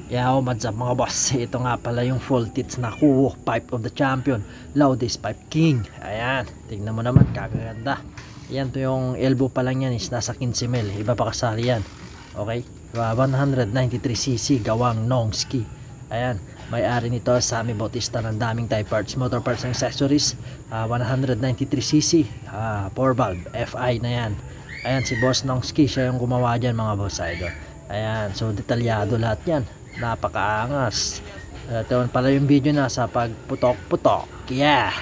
Yaw, madzap mga boss. Ito nga pala yung full tits na Kuwo Pipe of the Champion, Loudest Pipe King. Ayan, tignan mo naman, kagaganda. Yan, to yung elbow pa lang yan is nasa 15 mil. Iba pa kasali yan. Okay, 193cc gawang Nongski. Ayan, may-ari nito Sammy Bautista ng daming type parts, motor parts and accessories. 193cc 4 valve FI na yan. Ayan, si Boss Nongski, siya yung gumawa dyan mga boss idol. Ayan, so detalyado lahat yan, napakaangas. Ito pala yung video na sa pagputok-putok. Yeah.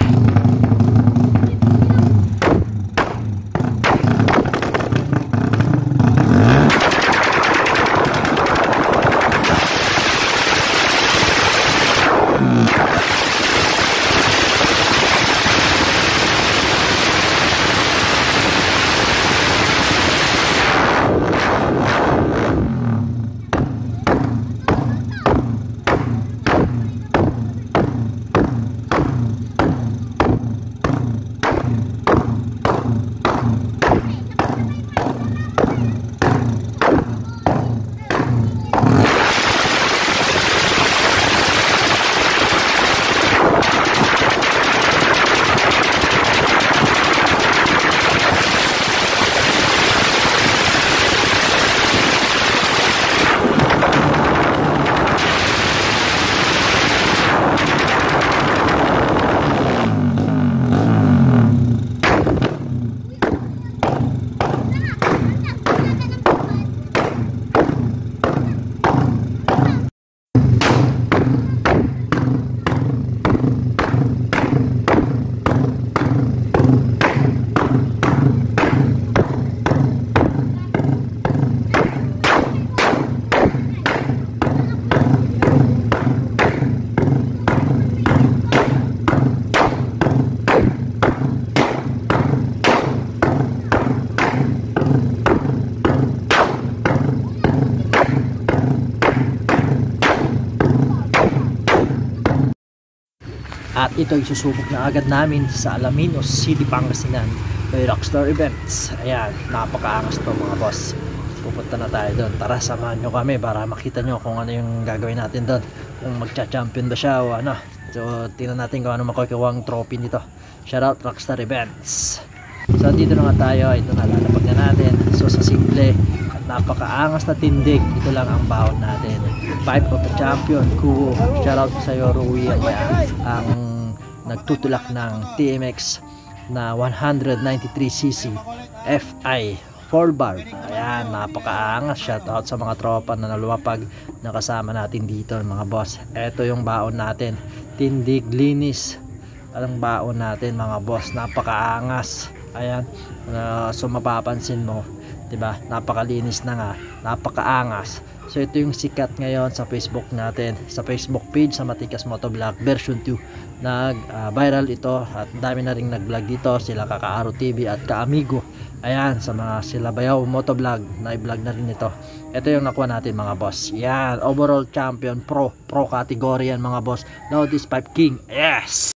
At ito isusubok na agad namin sa Alaminos City, Pangasinan kay Rockstar Events. Ayan, napakaangas to mga boss. Pupunta na tayo doon. Tara, samahan nyo kami para makita nyo kung ano yung gagawin natin doon. Kung magcha-champion ba siya o ano. So, tingnan natin kung ano makukuha ang trophy nito. Shoutout Rockstar Events. So, dito na nga tayo. Ito na, lalapag na natin. So, sa simple at napakaangas na tindig, ito lang ang baon natin. Pipe of the Champion, Kuwo. Shoutout sa iyo, Rui. Ayan, ang nagtutulak ng TMX na 193cc FI 4 valve. Ayan, napakaangas. Shoutout sa mga tropa na naluwapag na kasama natin dito mga boss. Ito yung baon natin, tindig, linis ang baon natin mga boss, napakaangas. Ayan, so mapapansin mo, diba, napakalinis na nga, napakaangas. So ito yung sikat ngayon sa Facebook natin, sa Facebook page sa Matikas Motovlog version 2. Nag-viral ito at dami na ring nag-vlog dito, sila Kakaaro TV at Kaamigo. Ayan, sa mga sila Bayaw Motovlog, na-vlog na rin ito. Ito yung nakuha natin mga boss. Yan, overall champion pro category yan mga boss. Loudest Pipe King. Yes!